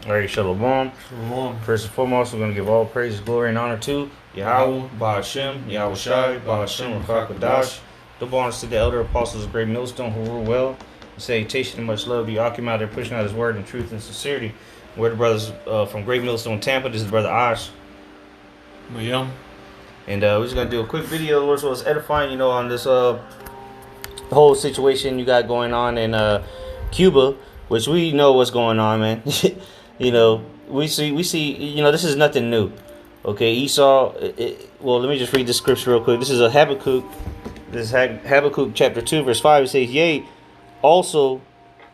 All right, Shalom. Shalom. First and foremost, we're going to give all praise, glory, and honor to Yahweh, Ba'ashem, Yahweh Shai, Ba'ashem, Rakakadash. Double honors to the elder apostles of Great Millstone who rule well. Salutation and much love to Yakim out there pushing out his word in truth and sincerity. We're the brothers from Great Millstone, Tampa. This is Brother Ash. William. And we're just going to do a quick video, Lord, so it's edifying, on this whole situation you got going on in Cuba, which we know what's going on, man. We see, this is nothing new. Okay, Esau, well, let me just read the scripture real quick. This is Habakkuk. This is Habakkuk chapter 2, verse 5. It says, Yea, also,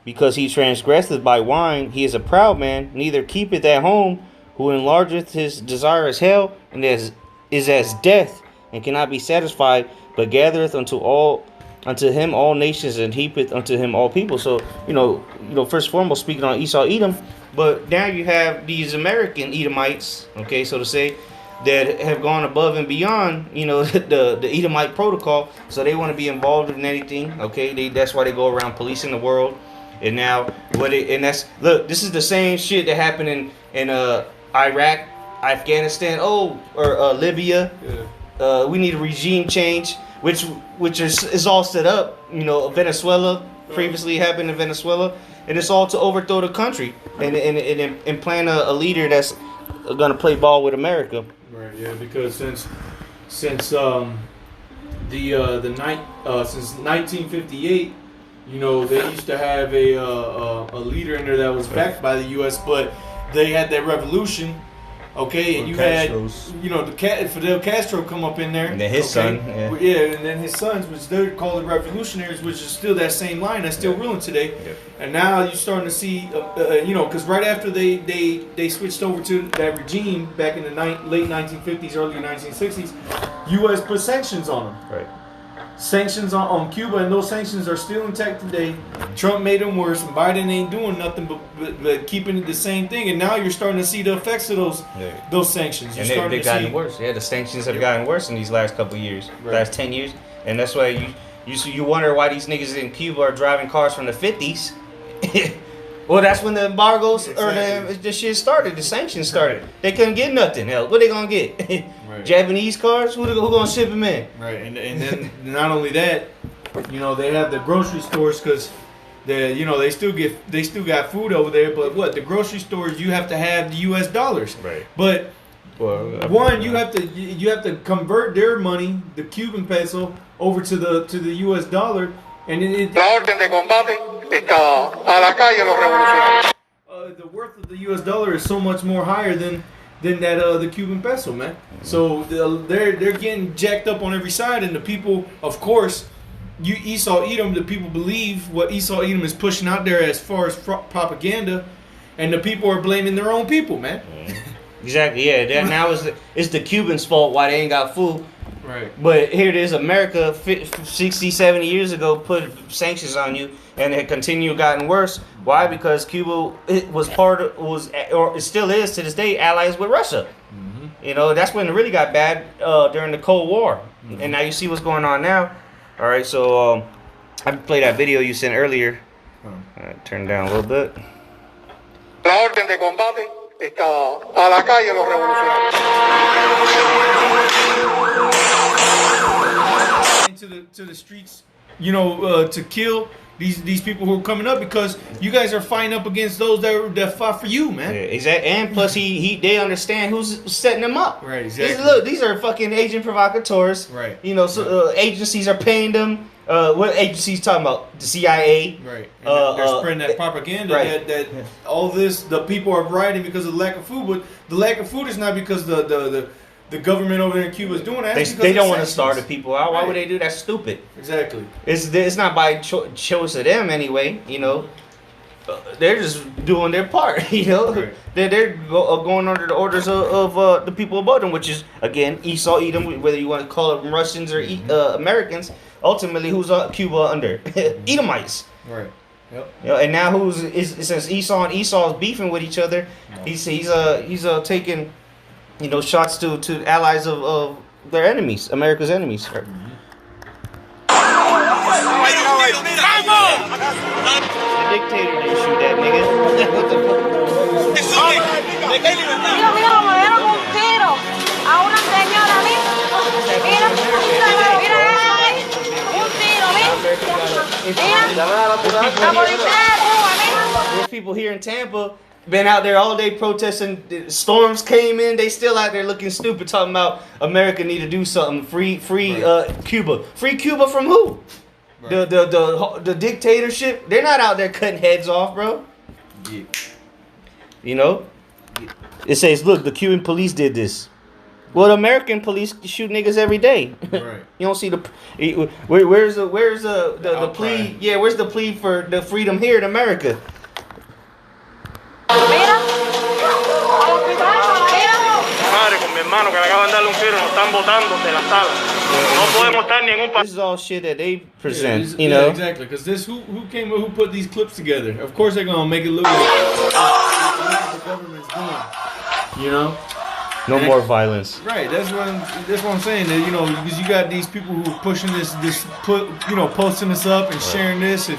because he transgresseth by wine, he is a proud man, neither keepeth at home, who enlargeth his desire as hell, and is as death, and cannot be satisfied, but gathereth unto him all nations, and heapeth unto him all people. So, first and foremost, speaking on Esau, Edom, but now you have these American Edomites, okay, so to say, that have gone above and beyond, the Edomite protocol. So they want to be involved in anything, okay? That's why they go around policing the world. And now, this is the same shit that happened in Iraq, Afghanistan, or Libya. Yeah. We need a regime change, which is all set up. Venezuela previously happened in Venezuela, and it's all to overthrow the country and plant a leader that's gonna play ball with America. Right. Yeah. Because since 1958, they used to have a leader in there that was backed by the U.S., but they had that revolution. Okay, and you Castro's. Had, Fidel Castro come up in there. And then his son. Yeah, and then his sons, which they're called revolutionaries, which is still that same line that's still ruling today. Yeah. And now you're starting to see, because right after they switched over to that regime back in the late 1950s, early 1960s, U.S. put sanctions on them. Right. Sanctions on Cuba, and those sanctions are still intact today. Trump made them worse, and Biden ain't doing nothing but keeping it the same thing. And now you're starting to see the effects of those sanctions. And they've gotten worse. Yeah, the sanctions have gotten worse in these last couple of years, last 10 years. And that's why you wonder why these niggas in Cuba are driving cars from the 50s. Well, that's when the embargoes or the shit started. The sanctions started. They couldn't get nothing. Hell, what they gonna get? Right. Japanese cars? Who gonna ship them in? Right, and then not only that, they have the grocery stores because they still got food over there. But the grocery stores, you have to have the U.S. dollars. Right. But you have to convert their money, the Cuban peso, over to the U.S. dollar, and then the worth of the U.S. dollar is so much more higher than that the Cuban peso, man. So they're getting jacked up on every side, and the people, of course, Esau Edom, the people believe what Esau Edom is pushing out there as far as propaganda, and the people are blaming their own people, man. Exactly, yeah. That now it's the Cubans' fault why they ain't got food. Right. But here it is, America 60, 70 years ago put sanctions on you, and it gotten worse. Why? Because Cuba or it still is to this day, allies with Russia. Mm-hmm. That's when it really got bad during the Cold War. Mm-hmm. And now you see what's going on now. All right, so I played that video you sent earlier. Turn it down a little bit. La orden de combate está a la calle los revolucionarios. To the streets, to kill these people who are coming up, because you guys are fighting up against those that fought for you, man. Yeah, exactly. And plus, they understand who's setting them up. Right. Exactly. These are fucking agent provocateurs. Right. Agencies are paying them. What agencies talking about? The CIA. Right. And they're spreading that propaganda that all this, the people are rioting because of the lack of food, but the lack of food is not because the government over there in Cuba is doing that. They don't want to starve the people out. Why would they do that? Stupid. Exactly. It's not by choice of them anyway. They're just doing their part. Right. They're going under the orders of the people above them, which is again Esau Edom. Whether you want to call them Russians or Americans, ultimately who's Cuba under? Edomites. Right. Yep. And now since Esau and Esau is beefing with each other, he's taking shots to allies of their enemies, America's enemies. The dictator didn't shoot that nigga. What the fuck? Mira, mira, como me dieron un tiro a una señora, mira. Mira, mira eso ahí. Un tiro, mira. La policía de Cuba, mira. There's people here in Tampa been out there all day protesting. The storms came in. They still out there looking stupid, talking about America need to do something. Free Cuba. Free Cuba from who? Right. The dictatorship. They're not out there cutting heads off, bro. Yeah. You know. It says, look, the Cuban police did this. Well, the American police shoot niggas every day. Right. You don't see the where's the plea? Yeah, where's the plea for the freedom here in America? Mira. Madre con mi hermano que le acaban de darle un tiro, nos están botando de la sala. No podemos estar ni en un This is all shit that they present, Yeah, you know. exactly. Because this who put these clips together? Of course they're gonna make it look like what the government's doing. You know. No more violence. Right. That's what I'm saying. That, you know, because you got these people who are pushing posting this up and sharing this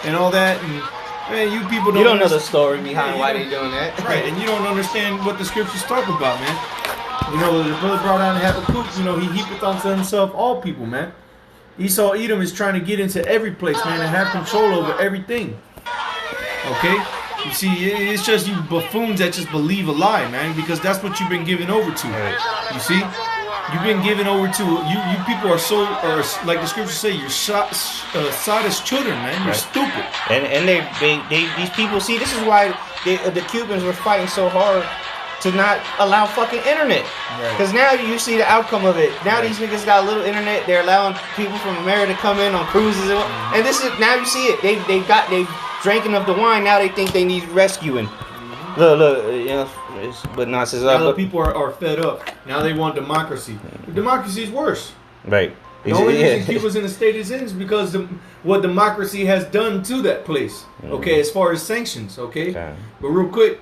and all that, and man, you people don't. You don't know the story behind why they doing that. Right, and you don't understand what the scriptures talk about, man. You know, the brother brought out Habakkuk, you know, he heapeth unto himself all people, man. Esau Edom is trying to get into every place, man, and have control over everything. Okay? You see, it's just you buffoons that just believe a lie, man, because that's what you've been given over to. Right. You see? You've been given over to, you people are so, or like the scriptures say, you're sodist children, man. You're stupid. And these people, see, this is why the Cubans were fighting so hard to not allow fucking internet. Because now you see the outcome of it. Now these niggas got a little internet. They're allowing people from America to come in on cruises. And this is, now you see it. They've drinking of the wine. Now they think they need rescuing. Look, you know, but nonsense. Now the people are fed up. Now they want democracy. Democracy is worse. Right. The only reason Cuba's in the state it's in is because what democracy has done to that place. Okay, as far as sanctions. Okay, but real quick,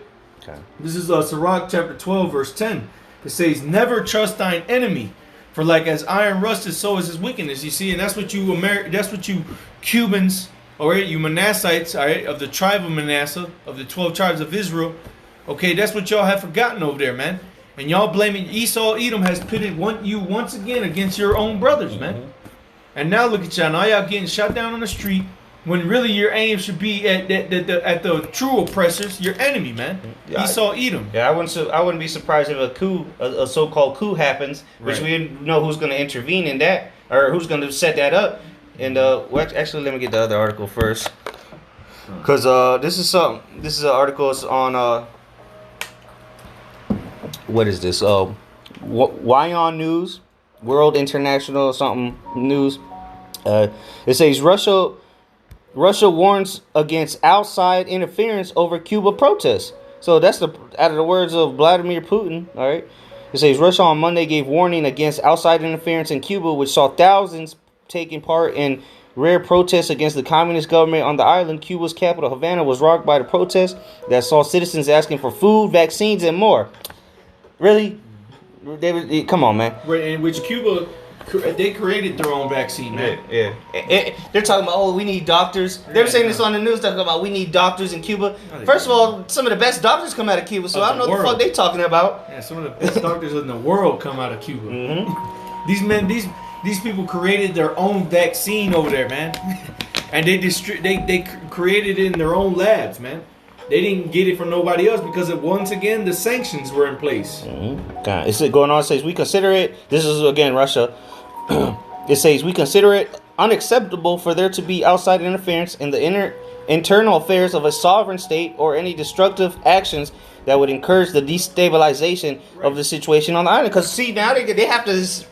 this is Sirach chapter 12 verse 10. It says, "Never trust thine enemy, for like as iron rusted, so is his wickedness." You see, and that's what you Cubans, all right, you Manassites, all right, of the tribe of Manasseh, of the 12 tribes of Israel. Okay, that's what y'all have forgotten over there, man. And y'all blaming Esau Edom has pitted you once again against your own brothers, man. And now look at y'all. Now y'all getting shot down on the street when really your aim should be at the true oppressors, your enemy, man. Esau Edom. Yeah, I wouldn't be surprised if a coup, a so-called coup happens, which we didn't know who's going to intervene in that or who's going to set that up. And actually, let me get the other article first, because this is an article on what is this? Wyon News, World International something News. It says Russia warns against outside interference over Cuba protests. So that's out of the words of Vladimir Putin. All right. It says Russia on Monday gave warning against outside interference in Cuba, which saw thousands taking part in rare protests against the communist government on the island. Cuba's capital, Havana, was rocked by the protests that saw citizens asking for food, vaccines, and more. Really? Come on, man. In which Cuba, they created their own vaccine, man. Yeah. They're talking about, we need doctors. They're saying this on the news, talking about we need doctors in Cuba. First of all, some of the best doctors come out of Cuba, so I don't know what the fuck they talking about. Yeah, some of the best doctors in the world come out of Cuba. These people created their own vaccine over there, man. And they created it in their own labs, man. They didn't get it from nobody else because once again the sanctions were in place. God, it's going on. It says we consider it. This is again Russia. It says we consider it unacceptable for there to be outside interference in the internal affairs of a sovereign state or any destructive actions that would encourage the destabilization of the situation on the island. Because see, now they have to.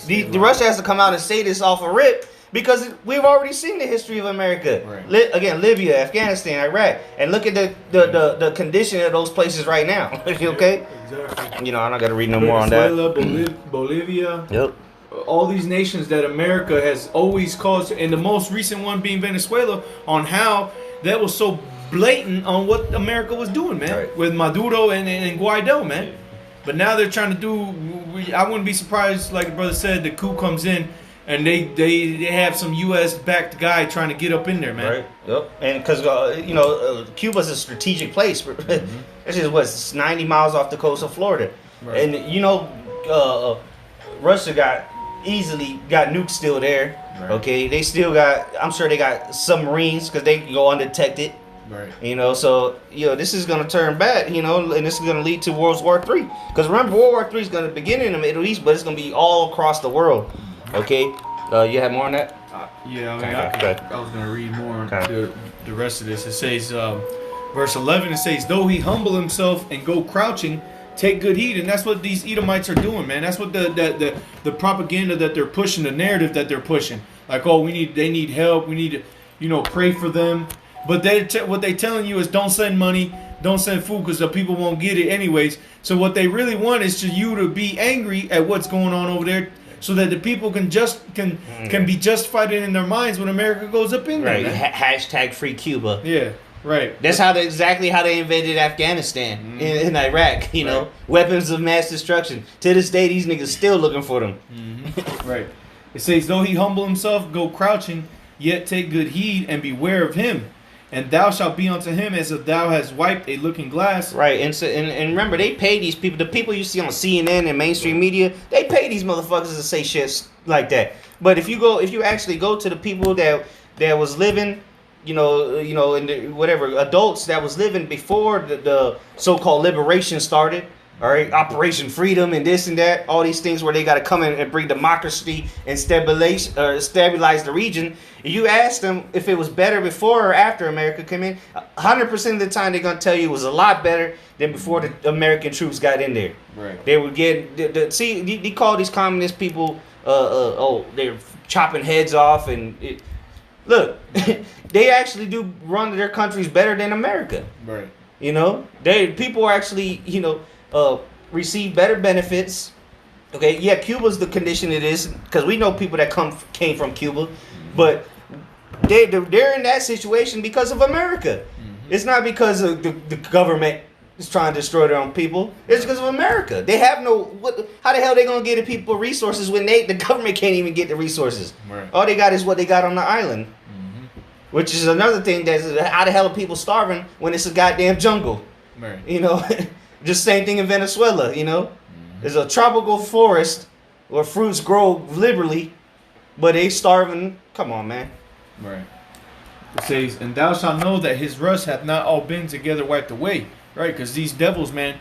The Russia has to come out and say this off a rip. Because we've already seen the history of America. Right. Again, Libya, Afghanistan, Iraq. And look at the condition of those places right now. Okay? Exactly. You know, I'm not going to read no more on that. Bolivia. Yep. All these nations that America has always caused, and the most recent one being Venezuela, on how that was so blatant on what America was doing, man. Right. With Maduro and Guaido, man. But now they're trying to do, I wouldn't be surprised, like the brother said, the coup comes in and they have some U.S. backed guy trying to get up in there, man. Right. Yep. And because Cuba's a strategic place. This is what's 90 miles off the coast of Florida, Right. and Russia got nukes still there. Right. Okay, they still got. I'm sure they got submarines because they can go undetected. Right. So this is gonna turn bad. And this is gonna lead to World War III. Because remember, World War III is gonna begin in the Middle East, but it's gonna be all across the world. Okay. You have more on that? Yeah, I mean, Okay. I was gonna read more Okay. the rest of this. It says, verse 11. It says, "Though he humble himself and go crouching, take good heed." And that's what these Edomites are doing, man. That's what the propaganda that they're pushing, the narrative that they're pushing. Like, oh, they need help. We need to, pray for them. But what they telling you is don't send money, don't send food, because the people won't get it anyways. So what they really want is for you to be angry at what's going on over there, so that the people can be justified in their minds when America goes up in there. Right. Man. Hashtag free Cuba. Yeah. Right. That's exactly how they invaded Afghanistan in Iraq. Right. Weapons of mass destruction. To this day, these niggas still looking for them. Right. It says, "Though he humble himself, go crouching, yet take good heed and beware of him. And thou shalt be unto him as if thou hast wiped a looking glass." Right, and remember, they pay these people. The people you see on CNN and mainstream media, they pay these motherfuckers to say shit like that. But if you actually go to the people that was living, in the, whatever, adults that was living before the so-called liberation started. All right, Operation Freedom and this and that, all these things where they got to come in and bring democracy and stabilize the region. If you ask them if it was better before or after America came in, 100% of the time they're gonna tell you it was a lot better than before the American troops got in there. Right. They would get they call these communist people they're chopping heads off look, they actually do run their countries better than America. Right. People are actually receive better benefits. Okay, yeah, Cuba's the condition it is because we know people that came from Cuba, but they're in that situation because of America. It's not because of the government is trying to destroy their own people. It's because of America. They have how the hell they gonna get the people resources when the government can't even get the resources? Right. All they got is what they got on the island, which is another thing. How the hell are people starving when it's a goddamn jungle? Right. Just same thing in Venezuela, There's a tropical forest where fruits grow liberally, but they starving. Come on, man. Right. It says, "And thou shalt know that his rust hath not all been together wiped away." Right, because these devils, man,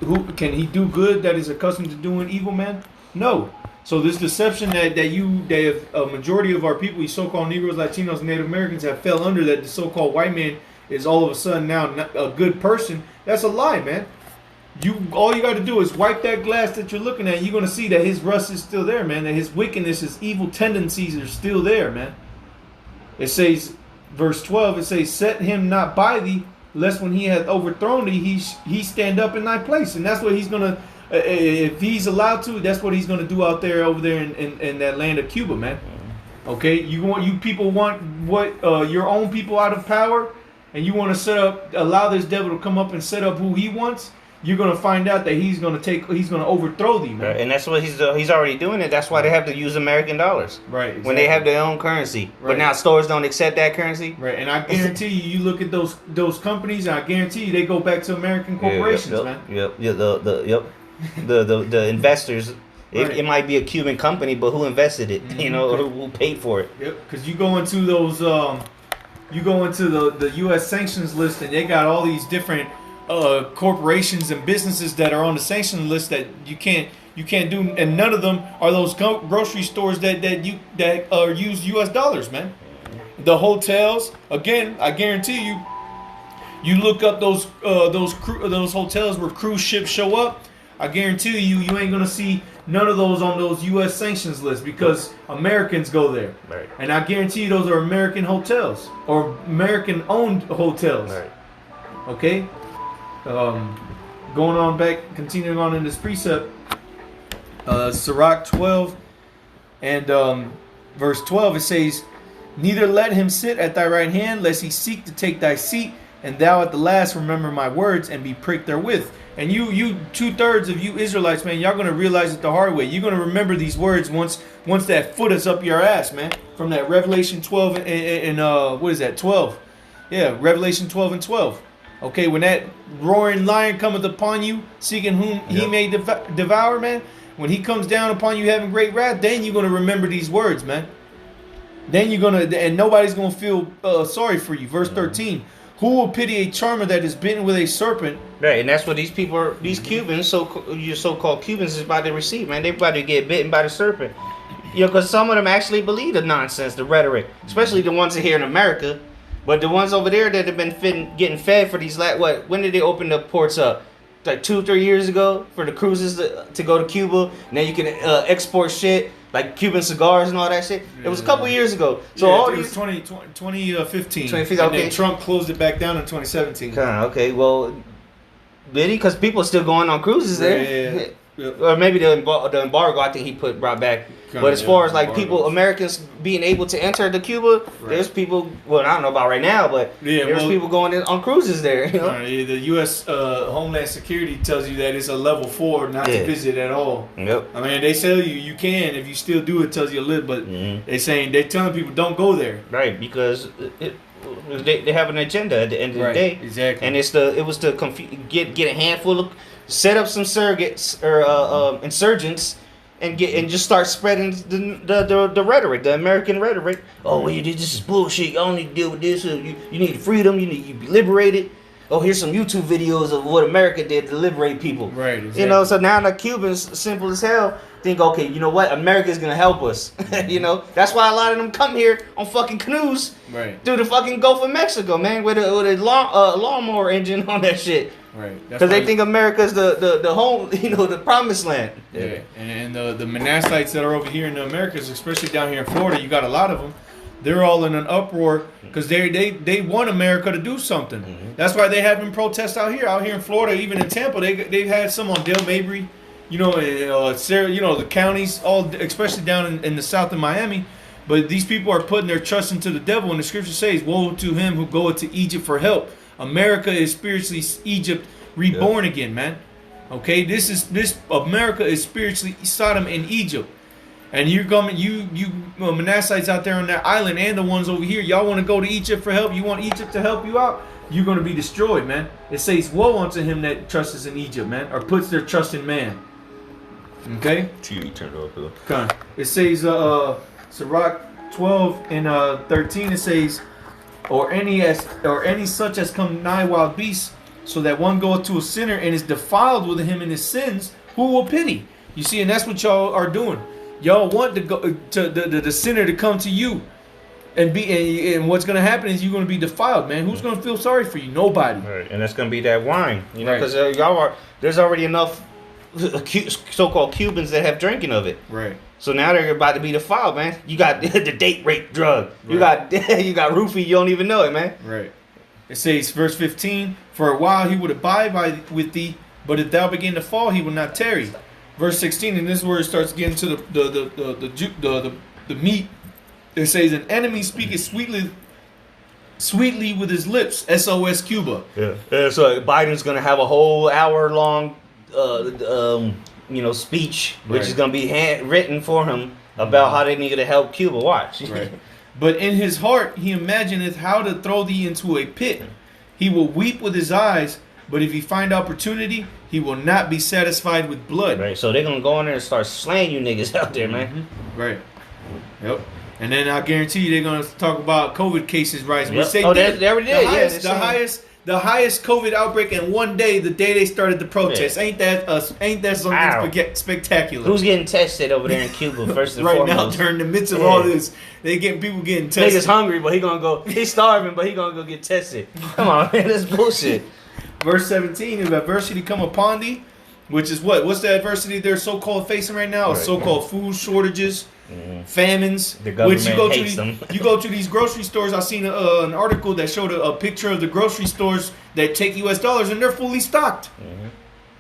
who can he do good that is accustomed to doing evil, man? No. So this deception that a majority of our people, these so-called Negroes, Latinos, Native Americans, have fell under, that the so-called white man is all of a sudden now a good person. That's a lie, man. All you got to do is wipe that glass that you're looking at. You're gonna see that his rust is still there, man. That his wickedness, his evil tendencies are still there, man. It says, verse 12. It says, "Set him not by thee, lest when he hath overthrown thee, he stand up in thy place." And that's what he's gonna. If he's allowed to, that's what he's gonna do over there in that land of Cuba, man. Okay, you people want what your own people out of power. And you want to allow this devil to come up and set up who he wants, you're going to find out that he's going to overthrow thee, man. Right, and that's what he's already doing it. That's why they have to use American dollars. Right. Exactly. When they have their own currency. Right. But now stores don't accept that currency. Right, and I guarantee you look at those companies, and I guarantee you they go back to American corporations, man. Yep. The investors. Right. It might be a Cuban company, but who invested it? Or who paid for it? Yep. Because you go into those. You go into the U.S. sanctions list, and they got all these different corporations and businesses that are on the sanctions list that you can't do, and none of them are those grocery stores that use U.S. dollars, man. The hotels, again, I guarantee you, you look up those hotels where cruise ships show up. I guarantee you ain't gonna see none of those on those U.S. sanctions lists because Americans go there. Right. And I guarantee you those are American hotels or American-owned hotels. Right. Okay? Going on back, continuing on in this precept, Sirach 12 and verse 12, it says, "Neither let him sit at thy right hand, lest he seek to take thy seat. and thou at the last remember my words and be pricked therewith. And you 2/3 of you Israelites, man, y'all gonna realize it the hard way. You're gonna remember these words once that foot is up your ass, man. From that Revelation 12 and what is that, 12? Yeah, Revelation 12 and 12. Okay, when that roaring lion cometh upon you, seeking whom he may devour, man. When he comes down upon you having great wrath, then you're gonna remember these words, man. Then you're gonna, and nobody's gonna feel sorry for you. Verse 13. Who will pity a charmer that is bitten with a serpent? Right, and that's what these people are, these Cubans, your so-called Cubans, is about to receive, man. They're about to get bitten by the serpent. You know, because some of them actually believe the nonsense, the rhetoric, especially the ones here in America. But the ones over there that have been getting fed for these, when did they open the ports up? Like 2-3 years ago for the cruises to go to Cuba. Now you can export shit like Cuban cigars and all that shit. It was a couple years ago. So all these 2015. 2015, and okay. then Trump closed it back down in 2017. Okay, well, did he? Because people still going on cruises there. Yeah. Or maybe the embargo, I think he brought back. But as far as like people, Americans being able to enter to Cuba, there's people. Well, I don't know about right now, but there's people going in on cruises there. You know? The U.S. Homeland Security tells you that it's a level 4 not to visit at all. Yep. I mean, they tell you can if you still do it. Tells you a little, but they're telling people don't go there. Right, because they have an agenda at the end of the day. Exactly. And it was to get a handful of, set up some surrogates or insurgents. And just start spreading the rhetoric, the American rhetoric. Oh, well, this is bullshit. Y'all need to deal with this. You need freedom. You be liberated. Oh, here's some YouTube videos of what America did to liberate people. Right. Exactly. You know, so now the Cubans, simple as hell, think, okay, you know what? America's gonna help us. You know, that's why a lot of them come here on fucking canoes through the fucking Gulf of Mexico, man, with a lawnmower engine on that shit. Right. Because they think America's the home, you know, the promised land. Yeah. And the Manassites that are over here in the Americas, especially down here in Florida, you got a lot of them. They're all in an uproar because they want America to do something. That's why they have been protests out here in Florida, even in Tampa. They've had some on Dale Mabry, you know, Sarah, you know, the counties, all especially down in the south of Miami. But these people are putting their trust into the devil, and the scripture says, "Woe to him who goeth to Egypt for help." America is spiritually Egypt reborn again, man. Okay, this America is spiritually Sodom and Egypt. And you're coming, you Manassites out there on that island and the ones over here, y'all want to go to Egypt for help? You want Egypt to help you out? You're going to be destroyed, man. It says, woe unto him that trusts in Egypt, man, or puts their trust in man. Okay? TV turned off, though. Okay. It says, Sirach 12 and 13, it says, or any such as come nigh wild beasts, so that one goeth to a sinner and is defiled with him in his sins, who will pity? You see, and that's what y'all are doing. Y'all want to go to the sinner to come to you, and what's going to happen is you're going to be defiled, man. Who's going to feel sorry for you? Nobody. Right, and that's going to be that wine, you know, because there's already enough so-called Cubans that have drinking of it. Right. So now they're about to be defiled, man. You got the date rape drug. Right. You got roofie. You don't even know it, man. Right. It says, verse 15, for a while he would abide with thee, but if thou begin to fall, he will not tarry. Verse 16, and this is where it starts getting to the meat. It says, an enemy speaketh sweetly with his lips. SOS Cuba. Yeah. So Biden's gonna have a whole hour-long, speech, which is gonna be written for him about how they need to help Cuba. Watch. Right. But in his heart he imagineth how to throw thee into a pit. He will weep with his eyes, but if he find opportunity, he will not be satisfied with blood. Right. So they're gonna go in there and start slaying you niggas out there, man. Right. Yep. And then I guarantee you they're gonna talk about COVID cases rising. Yep. They already did. The highest COVID outbreak in one day, the day they started the protest. Yeah. Ain't that something spectacular? Who's getting tested over there in Cuba first and right foremost? Now, during the midst of all this, people getting tested. Niggas hungry, but he's starving, but he gonna go get tested. Come on, man, that's bullshit. Verse 17, if adversity come upon thee, which is what? What's the adversity they're so-called facing right now? Right. So-called food shortages, famines. The government hates them. You go to these grocery stores. I seen an article that showed a picture of the grocery stores that take U.S. dollars, and they're fully stocked.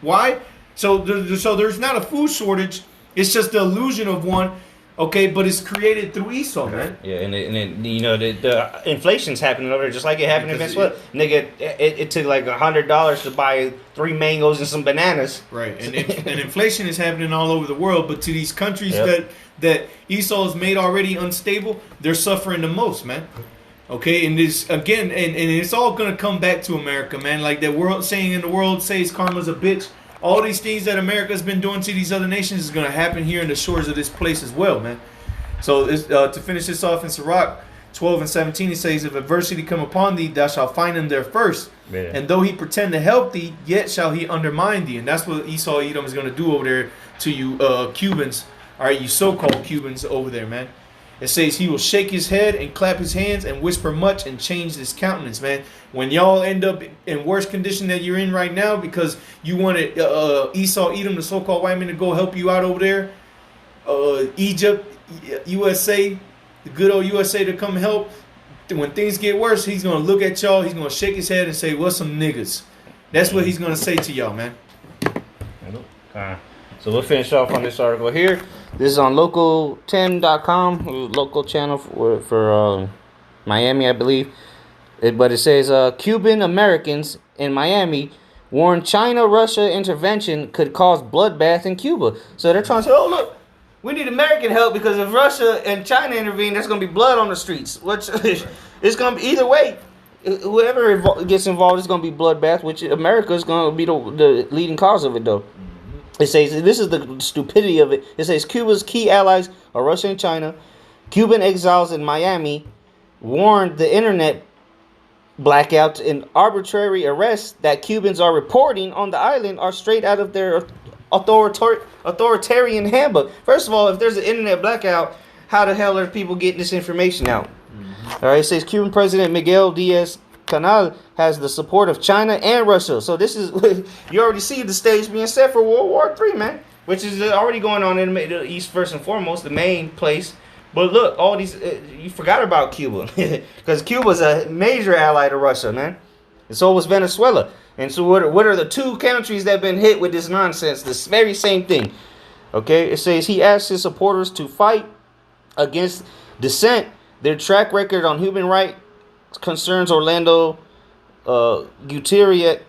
Why? So there's not a food shortage. It's just the illusion of one. Okay, but it's created through Esau, man. Yeah, and you know the inflation's happening over there, just like it happened in Venezuela. Nigga, it took like $100 to buy 3 mangoes and some bananas. Right, and inflation is happening all over the world, but to these countries Yep. that Esau has made already unstable, they're suffering the most, man. Okay, and this again, and it's all gonna come back to America, man. Like that world saying in the world says karma's a bitch. All these things that America's been doing to these other nations is gonna happen here in the shores of this place as well, man. So to finish this off in Sirach 12 and 17, he says, "If adversity come upon thee, thou shalt find him there first. Yeah. And though he pretend to help thee, yet shall he undermine thee." And that's what Esau Edom is gonna do over there to you Cubans, all right, you so-called Cubans over there, man. It says he will shake his head and clap his hands and whisper much and change his countenance, man. When y'all end up in worse condition that you're in right now because you wanted Esau Edom, the so-called white man, to go help you out over there, Egypt, USA, the good old USA to come help. When things get worse, he's going to look at y'all, he's going to shake his head and say, "What's some niggas?" That's what he's going to say to y'all, man. So we'll finish off on this article here. This is on local10.com, local channel for Miami, I believe. But it says Cuban Americans in Miami warn China-Russia intervention could cause bloodbath in Cuba. So they're trying to say, oh, look, we need American help because if Russia and China intervene, there's going to be blood on the streets. Which it's going to be either way. Whoever gets involved is going to be bloodbath, which America is going to be the leading cause of it, though. It says, this is the stupidity of it. It says, Cuba's key allies are Russia and China. Cuban exiles in Miami warned the internet blackouts and arbitrary arrests that Cubans are reporting on the island are straight out of their authoritarian handbook. First of all, if there's an internet blackout, how the hell are people getting this information out? All right, it says Cuban President Miguel Diaz-Canel has the support of China and Russia. So this is, you already see the stage being set for World War III, man, which is already going on in the Middle East first and foremost, the main place. But look, all these, you forgot about Cuba, because Cuba's a major ally to Russia, man. And so was Venezuela. And so what are the two countries that have been hit with this nonsense, this very same thing? Okay, it says he asked his supporters to fight against dissent. Their track record on human rights concerns Orlando Gutierrez,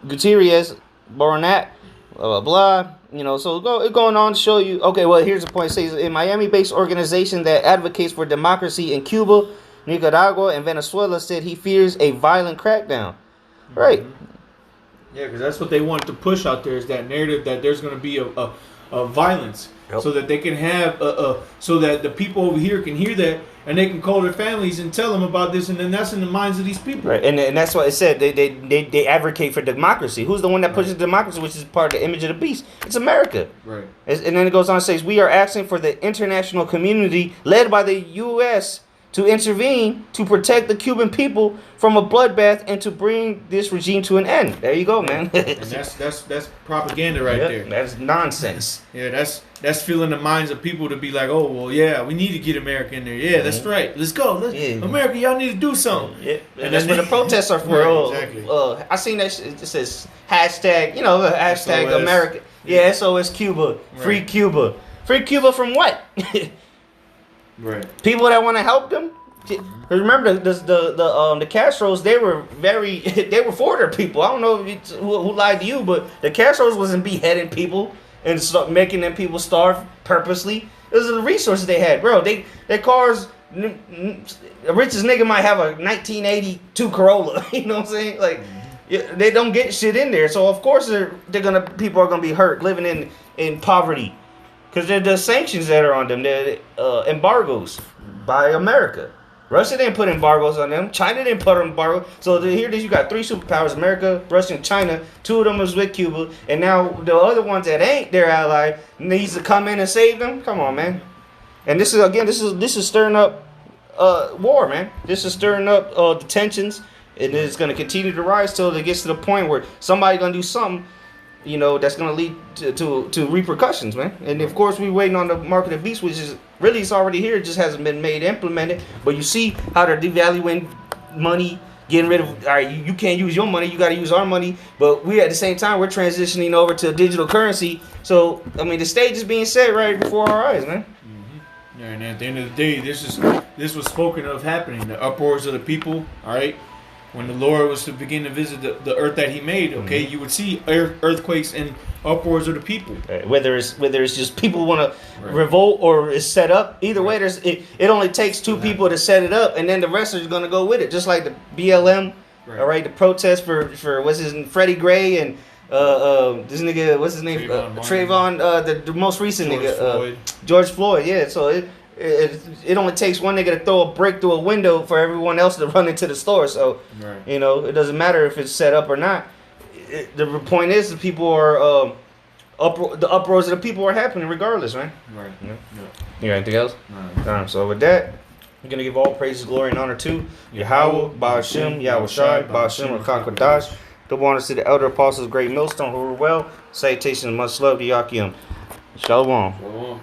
Baronet, blah, blah, blah. You know, so going on to show you. Okay, well, here's the point. It says, a Miami-based organization that advocates for democracy in Cuba, Nicaragua, and Venezuela said he fears a violent crackdown. Right. Yeah, because that's what they want to push out there is that narrative that there's going to be a violence. Yep. So that they can have so that the people over here can hear that and they can call their families and tell them about this, and then that's in the minds of these people. Right, and that's what it said. They advocate for democracy. Who's the one that pushes democracy, which is part of the image of the beast? It's America. Right. And then it goes on and says, we are asking for the international community led by the U.S. to intervene to protect the Cuban people from a bloodbath and to bring this regime to an end. There you go, man. And that's propaganda right there. That's nonsense. Yeah, that's filling the minds of people to be like, oh, well, yeah, we need to get America in there. Yeah, that's right. Let's go. America, y'all need to do something. Yeah. And that's what the protests are for. Right, exactly. I seen that shit. It says hashtag, hashtag SOS. America. Yeah, SOS Cuba. Right. Free Cuba. Free Cuba from what? Right. People that want to help them. Remember the Castros? They were for their people. I don't know who lied to you, but the Castros wasn't beheading people and making them people starve purposely. It was the resources they had, bro. Their cars. The richest nigga might have a 1982 Corolla. You know what I'm saying? Like, they don't get shit in there. So of course people are gonna be hurt living in poverty. Because they're the sanctions that are on them. They're embargoes by America. Russia didn't put embargoes on them. China didn't put embargoes. So here it is. You got three superpowers: America, Russia, and China. Two of them was with Cuba, and now the other ones that ain't their ally needs to come in and save them. Come on, man. And this is stirring up war, man. This is stirring up the tensions, and it's going to continue to rise till it gets to the point where somebody's going to do something. That's going to lead to repercussions, man. And of course, we're waiting on the mark of the beast, which is really, it's already here. It just hasn't been implemented. But you see how they're devaluing money, getting rid of, all right, you can't use your money, you got to use our money. But we, at the same time, we're transitioning over to a digital currency. So, I mean, the stage is being set right before our eyes, man. And at the end of the day, this was spoken of happening. The uproars of the people. All right. When the Lord was to begin to visit the earth that He made, okay, you would see earthquakes and uproars of the people. Whether it's just people want to revolt or it's set up. Either way, it only takes two people to set it up, and then the rest are going to go with it. Just like the BLM, all right, the protest for what's his name, Freddie Gray and this nigga, what's his name, Trayvon, the most recent nigga, George Floyd. Yeah, so it only takes one nigga to throw a brick through a window for everyone else to run into the store. So, you know, it doesn't matter if it's set up or not. The point is, the people are the uproars of the people are happening regardless, man. Right. Yeah. You got anything else? No. So with that, we're gonna give all praises, glory, and honor to Yahweh, Ba'ashem, Yahushai, Ba'ashem, Rakakwadash. Double honors to the elder apostles, great millstone who were well. Salutations and much love to Yakim. Shalom.